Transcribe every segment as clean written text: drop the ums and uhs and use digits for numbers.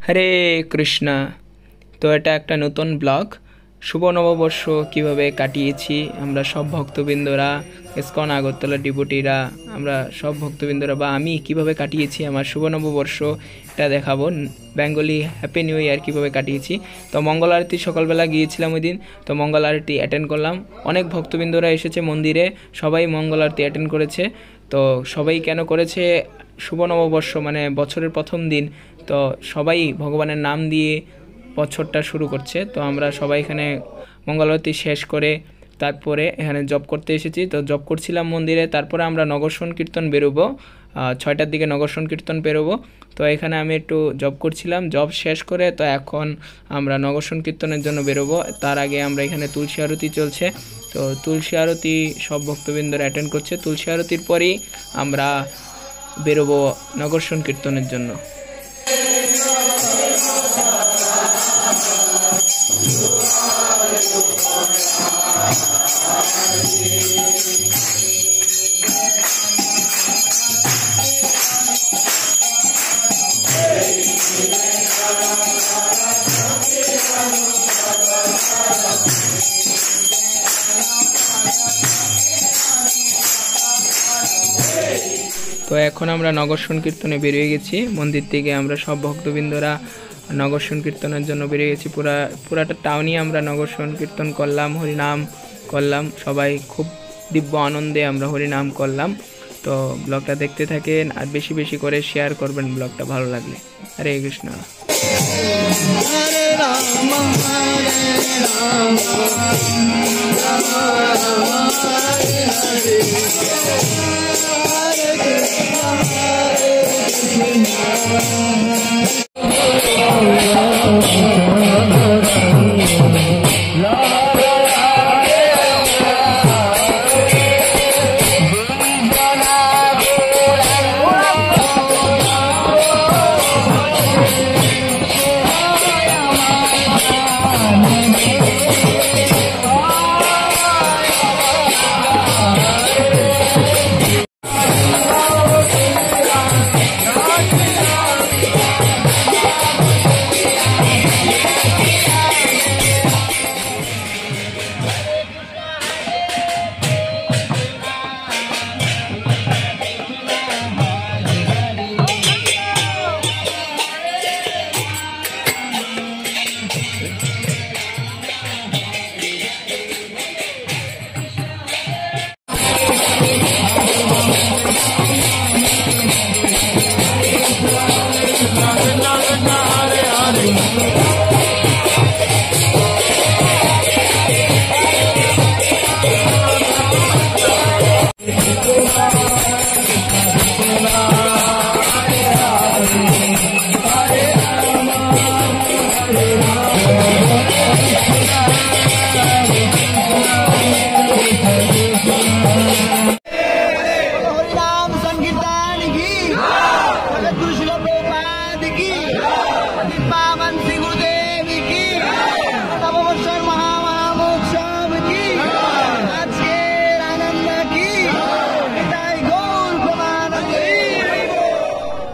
হরে কৃষ্ণা। তো এটা একটা নতুন ব্লগ। শুভ নববর্ষ কিভাবে কাটিয়েছি আমরা সব ভক্তবৃন্দরা, ইসকন আগরতলা ডিভোটিরা, আমরা সব ভক্তবৃন্দরা বা আমি কিভাবে কাটিয়েছি আমার শুভ নববর্ষ এটা দেখাবো। বেঙ্গলি হ্যাপি নিউ ইয়ার কীভাবে কাটিয়েছি। তো মঙ্গল আরতি সকালবেলা গিয়েছিলাম ওই দিন, তো মঙ্গল আরতি অ্যাটেন্ড করলাম। অনেক ভক্তবৃন্দরা এসেছে মন্দিরে, সবাই মঙ্গল আরতি অ্যাটেন্ড করেছে। তো সবাই কেন করেছে, শুভ নববর্ষ মানে বছরের প্রথম দিন, তো সবাই ভগবানের নাম দিয়ে বছরটা শুরু করছে। তো আমরা সবাই এখানে মঙ্গল আরতি শেষ করে তারপরে এখানে জব করতে এসেছি। তো জব করছিলাম মন্দিরে, তারপরে আমরা নগর সংকীর্তন বেরোবো, 6টার দিকে নগর সংকীর্তন বেরোবো। তো এখানে আমি একটু জব করছিলাম, জব শেষ করে তো এখন আমরা নগর সংকীর্তনের জন্য বেরোবো। তার আগে আমরা এখানে তুলসী আরতি চলছে, তো তুলসী আরতি সব ভক্তবৃন্দরা অ্যাটেন্ড করছে। তুলসী আরতির পরেই আমরা বেরোবো নগর সংকীর্তনের জন্য। তো এখন আমরা নগর সংকীর্তনে বেরিয়ে গেছি। মন্দির থেকে আমরা সব ভক্তবৃন্দরা নগর সংকীর্তনের জন্য বেরিয়ে গেছি। পুরাটা টাউনই আমরা নগর সংকীর্তন করলাম, হরিনাম করলাম, সবাই খুব দিব্য আনন্দে আমরা হরিনাম করলাম। তো ব্লগটা দেখতে থাকেন আর বেশি বেশি করে শেয়ার করবেন ব্লগটা ভালো লাগলে। হরে কৃষ্ণ।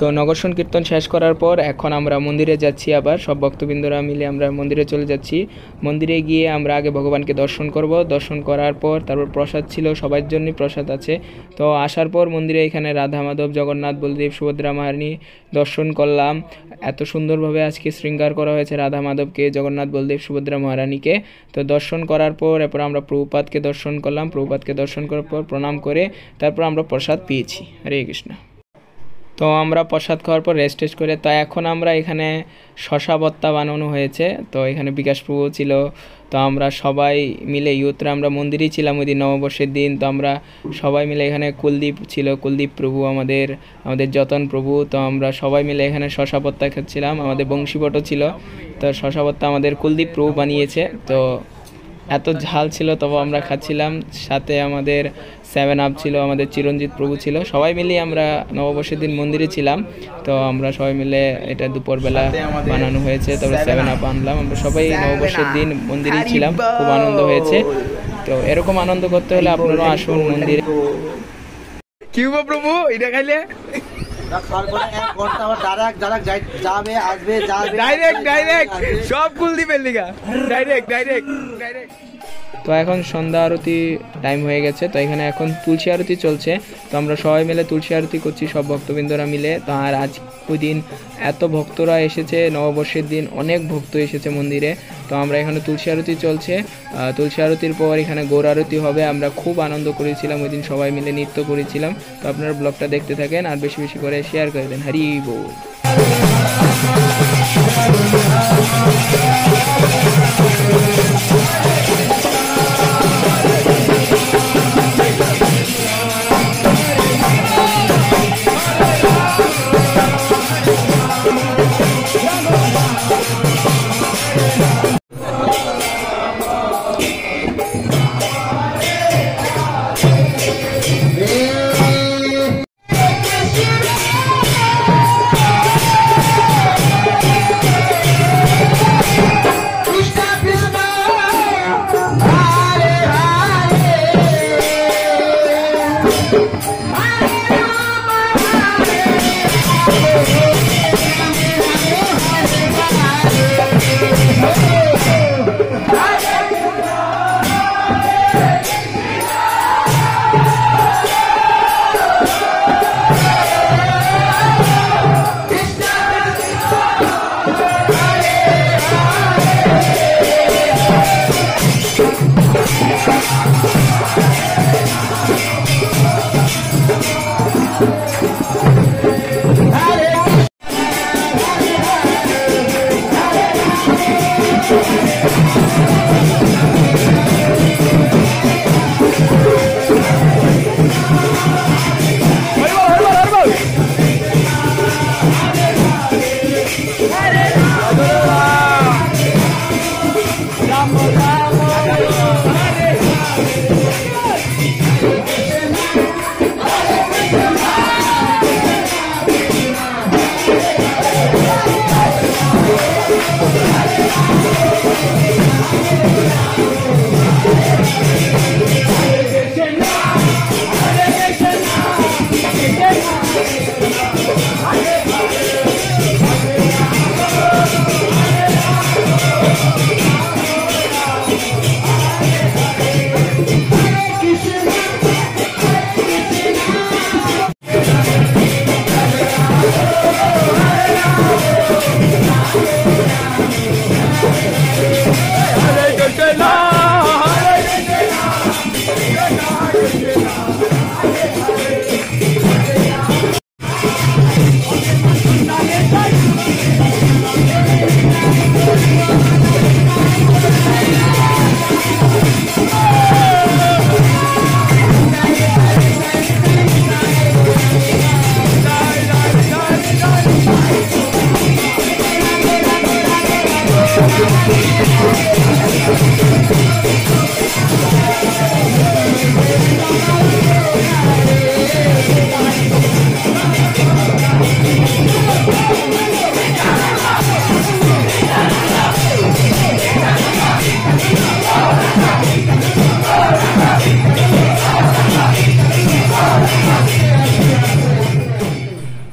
তো নগর সংকীর্তন শেষ করার পর এখন আমরা মন্দিরে যাচ্ছি, আবার সব ভক্তবৃন্দরা মিলে আমরা মন্দিরে চলে যাচ্ছি। মন্দিরে গিয়ে আমরা আগে ভগবানকে দর্শন করব, দর্শন করার পর তারপর প্রসাদ ছিল, সবার জন্যই প্রসাদ আছে। তো আসার পর মন্দিরে এখানে রাধা মাধব, জগন্নাথ, বলদেব, সুভদ্রা মহারানী দর্শন করলাম। এত সুন্দরভাবে আজকে শৃঙ্গার করা হয়েছে রাধা মাধবকে, জগন্নাথ, বলদেব, সুভদ্রা মহারানীকে। তো দর্শন করার পর এরপর আমরা প্রভুপাদকে দর্শন করলাম। প্রভুপাদকে দর্শন করার পর প্রণাম করে তারপর আমরা প্রসাদ পেয়েছি। হরে কৃষ্ণ। তো আমরা প্রসাদ খাওয়ার পর রেস্ট করে তো এখন আমরা এখানে শশা ভর্তা বানানো হয়েছে। তো এখানে বিকাশ প্রভু ছিল, তো আমরা সবাই মিলে ইউথরা আমরা মন্দিরেই ছিলাম ওই দিন নববর্ষের দিন। তো আমরা সবাই মিলে এখানে কুলদীপ ছিল, কুলদীপ প্রভু আমাদের যতন প্রভু। তো আমরা সবাই মিলে এখানে শশা ভর্তা খাচ্ছিলাম, আমাদের বংশীবটও ছিল। তো শশা ভর্তা আমাদের কুলদীপ প্রভু বানিয়েছে। তো এত ঝাল ছিল তবে আমরা খাচ্ছিলাম। সাথে আমাদের 7 আপ ছিল, আমাদের চিরঞ্জিত প্রভু ছিল। সবাই মিলে আমরা নববর্ষের দিন মন্দিরে ছিলাম। তো আমরা সবাই মিলে এটা দুপুরবেলা বানানো হয়েছে, তারপরে 7 আপ আনলাম। আমরা সবাই নববর্ষের দিন মন্দিরেই ছিলাম, খুব আনন্দ হয়েছে। তো এরকম আনন্দ করতে হলে আপনারাও আসুন মন্দিরে। কি প্রভু এটা খাইলে ডাইরেক্ট সব কুলদীপের লিগা ডাইরেক্ট। তো এখন সন্ধ্যা আরতি টাইম হয়ে গেছে, তো এখানে এখন তুলসী আরতি চলছে। তো আমরা সবাই মিলে তুলসী আরতি করছি, সব ভক্তবৃন্দরা মিলে। তো আর আজ ওই দিন এত ভক্তরা এসেছে, নববর্ষের দিন অনেক ভক্ত এসেছে মন্দিরে। তো আমরা এখানে তুলসী আরতি চলছে, তুলসী আরতির পর এখানে গৌর আরতি হবে। আমরা খুব আনন্দ করেছিলাম ওই দিন, সবাই মিলে নৃত্য করেছিলাম। তো আপনারা ব্লগটা দেখতে থাকেন আর বেশি বেশি করে শেয়ার করে দেন। হরি বল।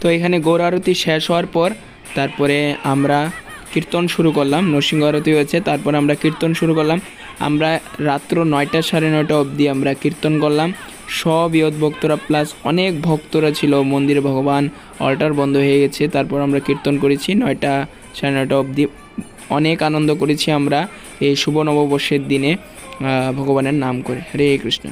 তো এখানে গৌর আরতি শেষ হওয়ার পর তারপরে আমরা কীর্তন শুরু করলাম। নরসিংহ আরতি হয়েছে, তারপর আমরা কীর্তন শুরু করলাম। আমরা রাত্র 9টা 9:30 অবধি আমরা কীর্তন করলাম। সব ইয়ত ভক্তরা প্লাস অনেক ভক্তরা ছিল মন্দিরে। ভগবান অল্টার বন্ধ হয়ে গেছে, তারপর আমরা কীর্তন করেছি 9টা 9:30 অবধি। অনেক আনন্দ করেছি আমরা এই শুভ নববর্ষের দিনে ভগবানের নাম করে। হরে কৃষ্ণ।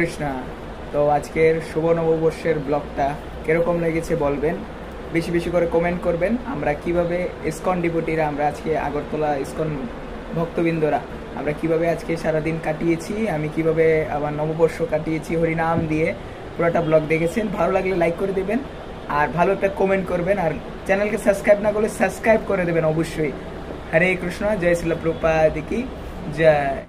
কৃষ্ণ। তো আজকের শুভ নববর্ষের ব্লগটা কিরকম লেগেছে বলবেন, বেশি বেশি করে কমেন্ট করবেন। আমরা কিভাবে ইসকন ডিভোটিরা, আমরা আজকে আগরতলা ইসকন ভক্তবৃন্দরা আমরা কিভাবে আজকে সারাদিন কাটিয়েছি, আমি কিভাবে আবার নববর্ষ কাটিয়েছি হরিনাম দিয়ে, পুরোটা ব্লগ দেখেছেন। ভালো লাগলে লাইক করে দেবেন আর ভালো একটা কমেন্ট করবেন, আর চ্যানেলকে সাবস্ক্রাইব না করলে সাবস্ক্রাইব করে দেবেন অবশ্যই। হরে কৃষ্ণ, জয় শিল প্রভুপাদ কি জয়।